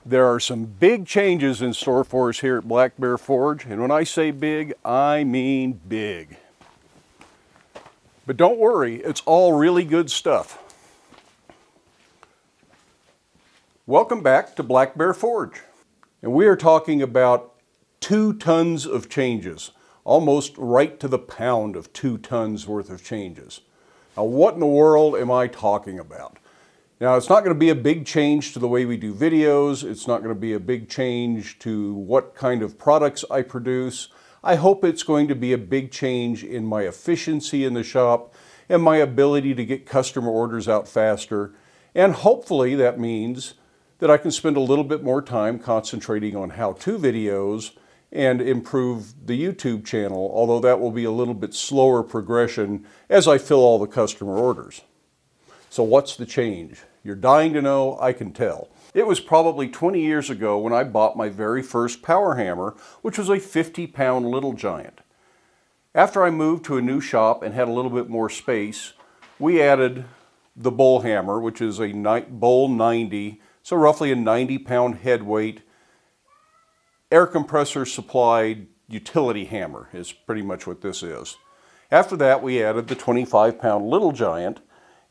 There are some big changes in store for us here at Black Bear Forge, and when I say big, I mean big. But don't worry, it's all really good stuff. Welcome back to Black Bear Forge. And we are talking about 2 tons of changes, almost right to the pound of 2 tons worth of changes. Now, what in the world am I talking about? Now, it's not going to be a big change to the way we do videos. It's not going to be a big change to what kind of products I produce. I hope it's going to be a big change in my efficiency in the shop and my ability to get customer orders out faster. And hopefully that means that I can spend a little bit more time concentrating on how-to videos and improve the YouTube channel, although that will be a little bit slower progression as I fill all the customer orders. So what's the change? You're dying to know, I can tell. It was probably 20 years ago when I bought my very first power hammer, which was a 50-pound Little Giant. After I moved to a new shop and had a little bit more space, we added the Bull Hammer, which is a Bull 90, so roughly a 90-pound head weight, air compressor supplied utility hammer is pretty much what this is. After that, we added the 25-pound Little Giant,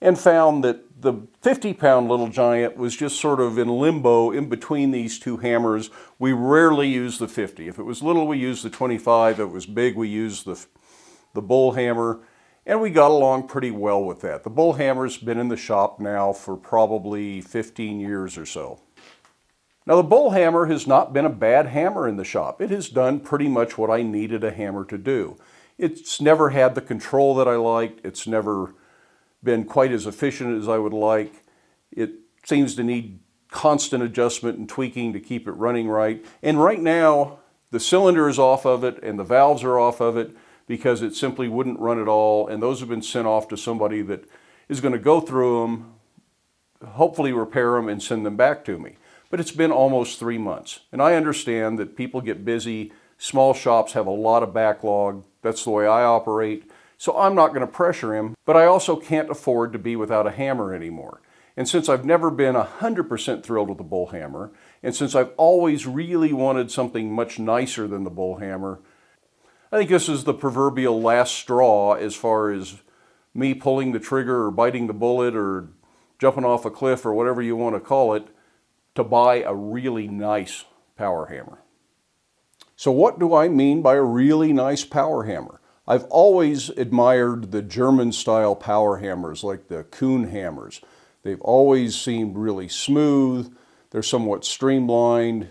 and found that the 50-pound Little Giant was just sort of in limbo in between these 2 hammers. We rarely used the 50. If it was little, we used the 25. If it was big, we used the Bull Hammer, and we got along pretty well with that. The Bull Hammer's been in the shop now for probably 15 years or so. Now, the Bull Hammer has not been a bad hammer in the shop. It has done pretty much what I needed a hammer to do. It's never had the control that I liked. It's never been quite as efficient as I would like. It seems to need constant adjustment and tweaking to keep it running right. And right now, the cylinder is off of it and the valves are off of it because it simply wouldn't run at all. And those have been sent off to somebody that is going to go through them, hopefully repair them and send them back to me. But it's been almost 3 months. And I understand that people get busy. Small shops have a lot of backlog. That's the way I operate. So I'm not going to pressure him, but I also can't afford to be without a hammer anymore. And since I've never been 100% thrilled with the Bull Hammer, and since I've always really wanted something much nicer than the Bull Hammer, I think this is the proverbial last straw as far as me pulling the trigger or biting the bullet or jumping off a cliff or whatever you want to call it to buy a really nice power hammer. So what do I mean by a really nice power hammer? I've always admired the German-style power hammers like the Kuhn hammers. They've always seemed really smooth, they're somewhat streamlined,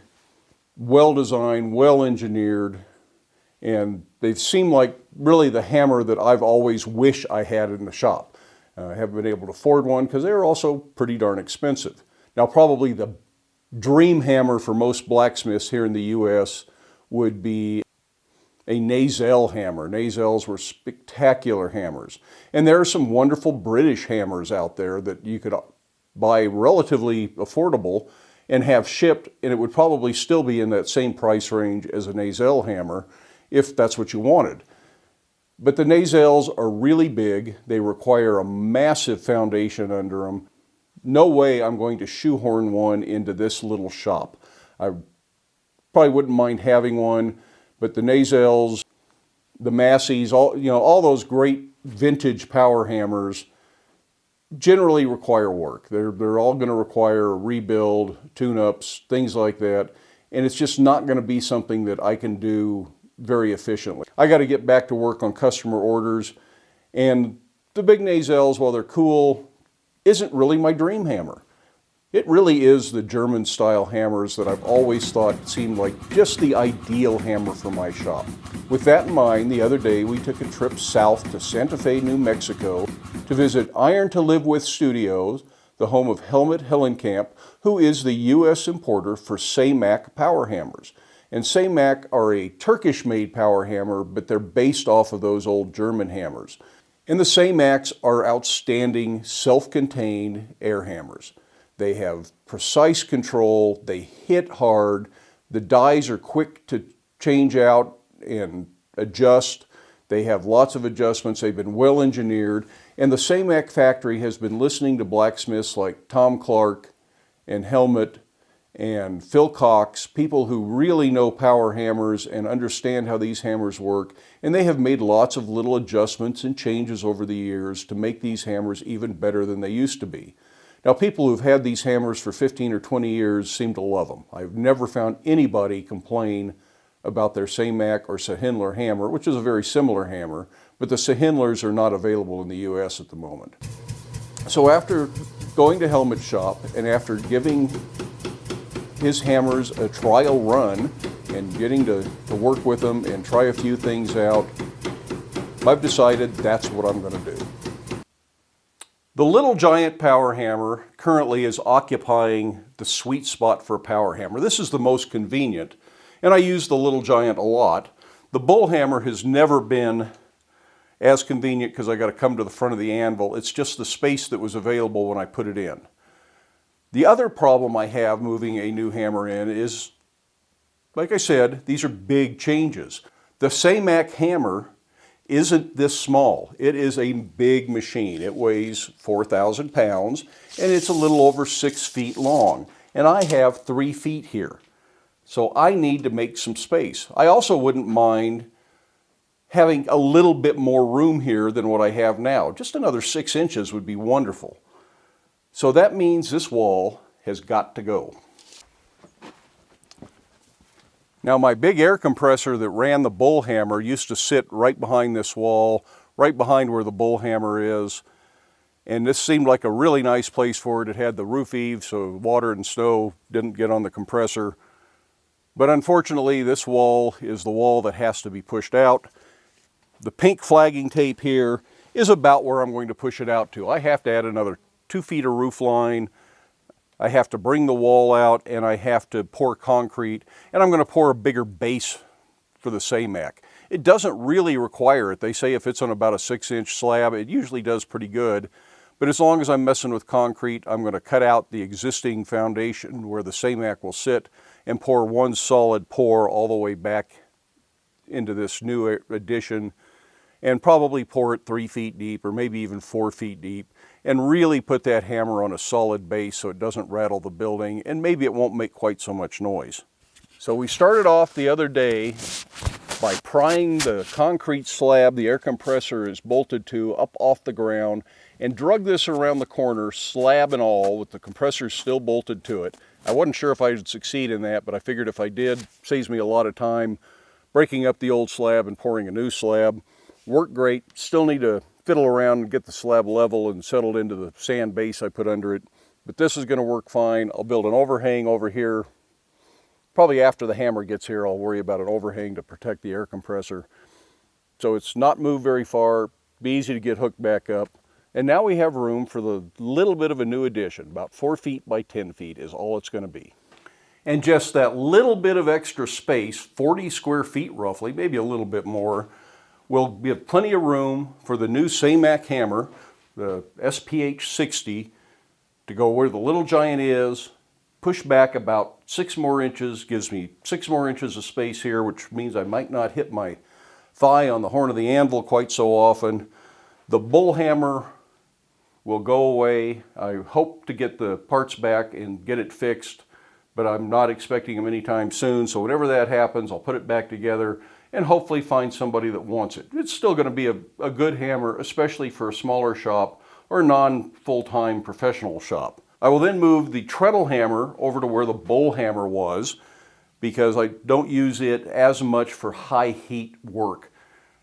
well-designed, well-engineered, and they've seemed like really the hammer that I've always wished I had in the shop. I haven't been able to afford one because they're also pretty darn expensive. Now, probably the dream hammer for most blacksmiths here in the U.S. would be a Nazel hammer. Nazels were spectacular hammers. And there are some wonderful British hammers out there that you could buy relatively affordable and have shipped, and it would probably still be in that same price range as a Nazel hammer if that's what you wanted. But the Nazels are really big. They require a massive foundation under them. No way I'm going to shoehorn one into this little shop. I probably wouldn't mind having one. But the Nazels, the Masseys, all those great vintage power hammers generally require work. They're all going to require a rebuild, tune-ups, things like that. And it's just not going to be something that I can do very efficiently. I got to get back to work on customer orders. And the big Nazels, while they're cool, isn't really my dream hammer. It really is the German-style hammers that I've always thought seemed like just the ideal hammer for my shop. With that in mind, the other day we took a trip south to Santa Fe, New Mexico to visit Iron to Live With Studios, the home of Helmut Hillenkamp, who is the U.S. importer for Say-Mak power hammers. And Say-Mak are a Turkish-made power hammer, but they're based off of those old German hammers. And the Say-Maks are outstanding, self-contained air hammers. They have precise control, they hit hard, the dies are quick to change out and adjust. They have lots of adjustments, they've been well engineered, and the Say-Mak factory has been listening to blacksmiths like Tom Clark and Helmut and Phil Cox, people who really know power hammers and understand how these hammers work, and they have made lots of little adjustments and changes over the years to make these hammers even better than they used to be. Now, people who've had these hammers for 15 or 20 years seem to love them. I've never found anybody complain about their Say-Mak or Sahindler hammer, which is a very similar hammer, but the Sahindlers are not available in the US at the moment. So after going to Helmut Shop and after giving his hammers a trial run and getting to work with them and try a few things out, I've decided that's what I'm going to do. The Little Giant power hammer currently is occupying the sweet spot for a power hammer. This is the most convenient, and I use the Little Giant a lot. The Bull hammer has never been as convenient because I got to come to the front of the anvil. It's just the space that was available when I put it in. The other problem I have moving a new hammer in is, like I said, these are big changes. The Say-Mak hammer isn't this small. It is a big machine. It weighs 4,000 pounds and it's a little over 6 feet long. And I have 3 feet here. So I need to make some space. I also wouldn't mind having a little bit more room here than what I have now. Just another 6 inches would be wonderful. So that means this wall has got to go. Now, my big air compressor that ran the Bull hammer used to sit right behind this wall, right behind where the Bull hammer is. And this seemed like a really nice place for it. It had the roof eave, so water and snow didn't get on the compressor. But unfortunately, this wall is the wall that has to be pushed out. The pink flagging tape here is about where I'm going to push it out to. I have to add another 2 feet of roof line. I have to bring the wall out and I have to pour concrete, and I'm going to pour a bigger base for the Say-Mak. It doesn't really require it. They say if it's on about a 6-inch slab, it usually does pretty good. But as long as I'm messing with concrete, I'm going to cut out the existing foundation where the Say-Mak will sit and pour one solid pour all the way back into this new addition, and probably pour it 3 feet deep or maybe even 4 feet deep, and really put that hammer on a solid base so it doesn't rattle the building, and maybe it won't make quite so much noise. So we started off the other day by prying the concrete slab the air compressor is bolted to up off the ground, and drug this around the corner, slab and all, with the compressor still bolted to it. I wasn't sure if I would succeed in that, but I figured if I did, saves me a lot of time breaking up the old slab and pouring a new slab. Worked great. Still need to fiddle around and get the slab level and settled into the sand base I put under it. But this is going to work fine. I'll build an overhang over here. Probably after the hammer gets here, I'll worry about an overhang to protect the air compressor. So it's not moved very far. Be easy to get hooked back up. And now we have room for the little bit of a new addition. About 4 feet by 10 feet is all it's going to be. And just that little bit of extra space, 40 square feet roughly, maybe a little bit more, will give plenty of room for the new Say-Mak hammer, the SPH 60, to go where the Little Giant is, push back about 6 more inches, gives me 6 more inches of space here, which means I might not hit my thigh on the horn of the anvil quite so often. The Bull hammer will go away. I hope to get the parts back and get it fixed, but I'm not expecting them anytime soon. So whenever that happens, I'll put it back together and hopefully find somebody that wants it. It's still going to be a good hammer, especially for a smaller shop or non-full-time professional shop. I will then move the treadle hammer over to where the Bull hammer was, because I don't use it as much for high heat work.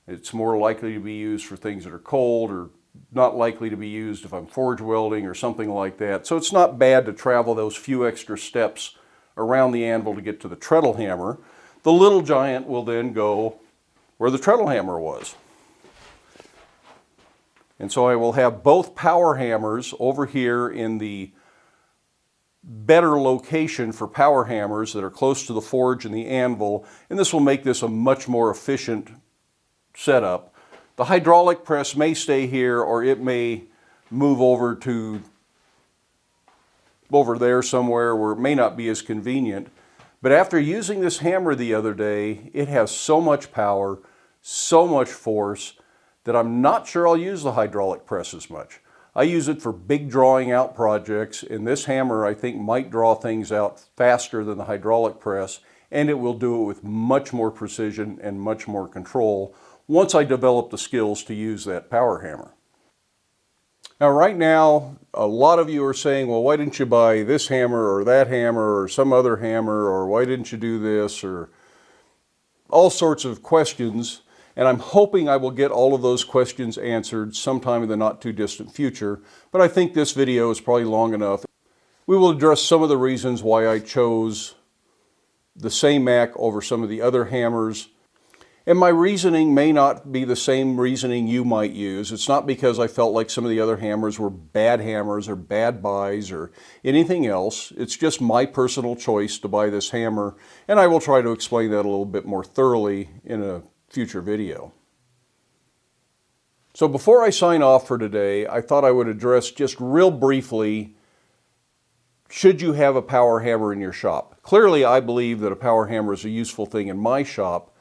It's more likely to be used for things that are cold, or not likely to be used if I'm forge welding or something like that. So it's not bad to travel those few extra steps around the anvil to get to the treadle hammer. The Little Giant will then go where the treadle hammer was. And so I will have both power hammers over here in the better location for power hammers that are close to the forge and the anvil, and this will make this a much more efficient setup. The hydraulic press may stay here, or it may move over there somewhere where it may not be as convenient. But after using this hammer the other day, it has so much power, so much force, that I'm not sure I'll use the hydraulic press as much. I use it for big drawing out projects, and this hammer I think might draw things out faster than the hydraulic press, and it will do it with much more precision and much more control once I develop the skills to use that power hammer. Now right now, a lot of you are saying, well, why didn't you buy this hammer or that hammer or some other hammer, or why didn't you do this, or all sorts of questions. And I'm hoping I will get all of those questions answered sometime in the not too distant future, but I think this video is probably long enough. We will address some of the reasons why I chose the Say-Mak over some of the other hammers. And my reasoning may not be the same reasoning you might use. It's not because I felt like some of the other hammers were bad hammers or bad buys or anything else. It's just my personal choice to buy this hammer, and I will try to explain that a little bit more thoroughly in a future video. So before I sign off for today, I thought I would address just real briefly, should you have a power hammer in your shop? Clearly, I believe that a power hammer is a useful thing in my shop,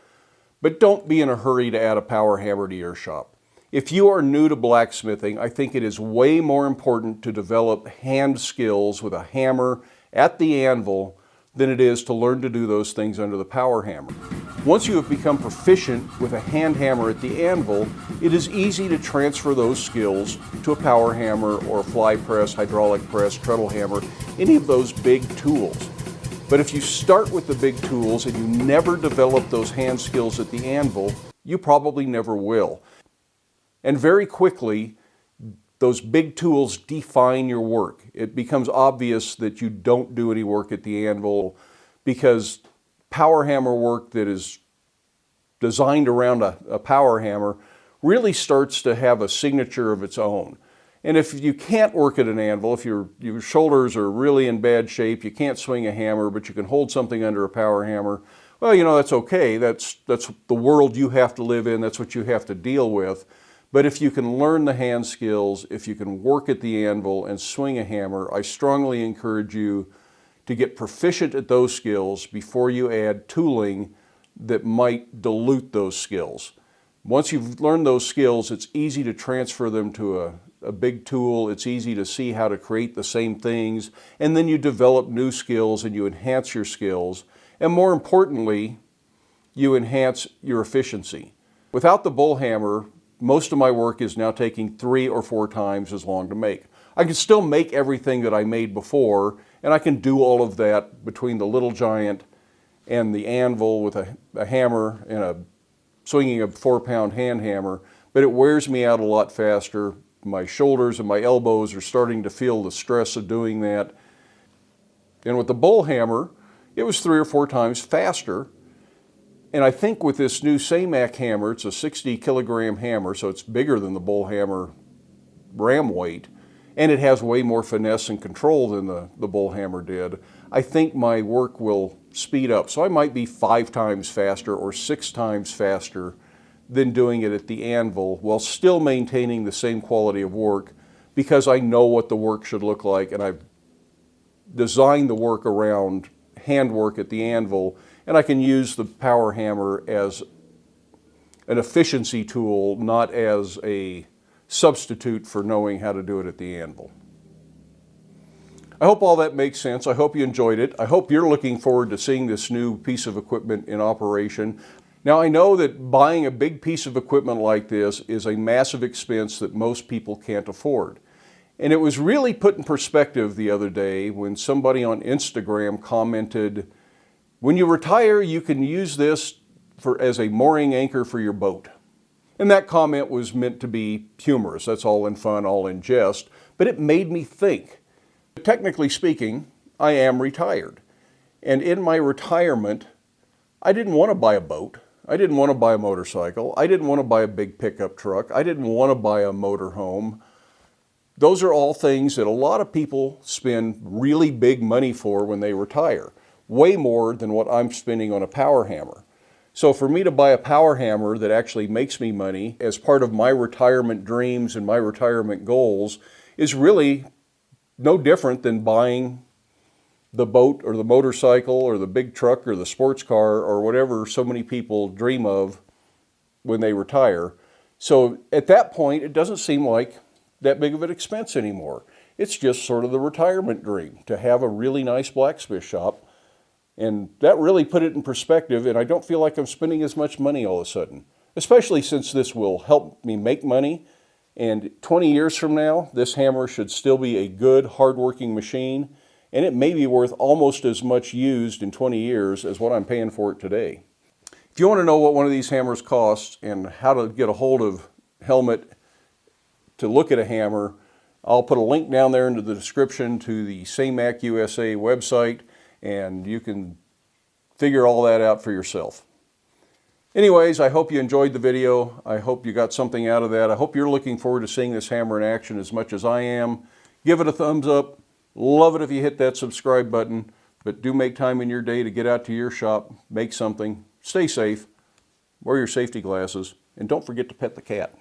but don't be in a hurry to add a power hammer to your shop. If you are new to blacksmithing, I think it is way more important to develop hand skills with a hammer at the anvil than it is to learn to do those things under the power hammer. Once you have become proficient with a hand hammer at the anvil, it is easy to transfer those skills to a power hammer or a fly press, hydraulic press, treadle hammer, any of those big tools. But if you start with the big tools and you never develop those hand skills at the anvil, you probably never will. And very quickly, those big tools define your work. It becomes obvious that you don't do any work at the anvil because power hammer work that is designed around a power hammer really starts to have a signature of its own. And if you can't work at an anvil, if your shoulders are really in bad shape, you can't swing a hammer, but you can hold something under a power hammer, well, you know, that's okay. That's the world you have to live in. That's what you have to deal with. But if you can learn the hand skills, if you can work at the anvil and swing a hammer, I strongly encourage you to get proficient at those skills before you add tooling that might dilute those skills. Once you've learned those skills, it's easy to transfer them to a big tool. It's easy to see how to create the same things, and then you develop new skills and you enhance your skills. And more importantly, you enhance your efficiency. Without the bull hammer, most of my work is now taking 3 or 4 times as long to make. I can still make everything that I made before, and I can do all of that between the Little Giant and the anvil with a hammer and swinging a 4-pound hand hammer, but it wears me out a lot faster. My shoulders and my elbows are starting to feel the stress of doing that. And with the bull hammer, it was 3 or 4 times faster. And I think with this new Say-Mak hammer, it's a 60 kilogram hammer, so it's bigger than the bull hammer ram weight, and it has way more finesse and control than the bull hammer did. I think my work will speed up. So I might be 5 times faster or 6 times faster than doing it at the anvil while still maintaining the same quality of work because I know what the work should look like, and I've designed the work around handwork at the anvil, and I can use the power hammer as an efficiency tool, not as a substitute for knowing how to do it at the anvil. I hope all that makes sense. I hope you enjoyed it. I hope you're looking forward to seeing this new piece of equipment in operation. Now, I know that buying a big piece of equipment like this is a massive expense that most people can't afford. And it was really put in perspective the other day when somebody on Instagram commented, when you retire, you can use this as a mooring anchor for your boat. And that comment was meant to be humorous. That's all in fun, all in jest. But it made me think. Technically speaking, I am retired. And in my retirement, I didn't want to buy a boat. I didn't want to buy a motorcycle. I didn't want to buy a big pickup truck. I didn't want to buy a motorhome. Those are all things that a lot of people spend really big money for when they retire. Way more than what I'm spending on a power hammer. So for me to buy a power hammer that actually makes me money as part of my retirement dreams and my retirement goals is really no different than buying the boat or the motorcycle or the big truck or the sports car or whatever so many people dream of when they retire. So at that point, it doesn't seem like that big of an expense anymore. It's just sort of the retirement dream to have a really nice blacksmith shop. And that really put it in perspective, and I don't feel like I'm spending as much money all of a sudden, especially since this will help me make money. And 20 years from now, this hammer should still be a good, hardworking machine, and it may be worth almost as much used in 20 years as what I'm paying for it today. If you want to know what one of these hammers costs and how to get a hold of Helmet to look at a hammer, I'll put a link down there into the description to the Say-Mak USA website, and you can figure all that out for yourself. Anyways, I hope you enjoyed the video. I hope you got something out of that. I hope you're looking forward to seeing this hammer in action as much as I am. Give it a thumbs up. Love it if you hit that subscribe button. But do make time in your day to get out to your shop, make something. Stay safe, wear your safety glasses, and don't forget to pet the cat.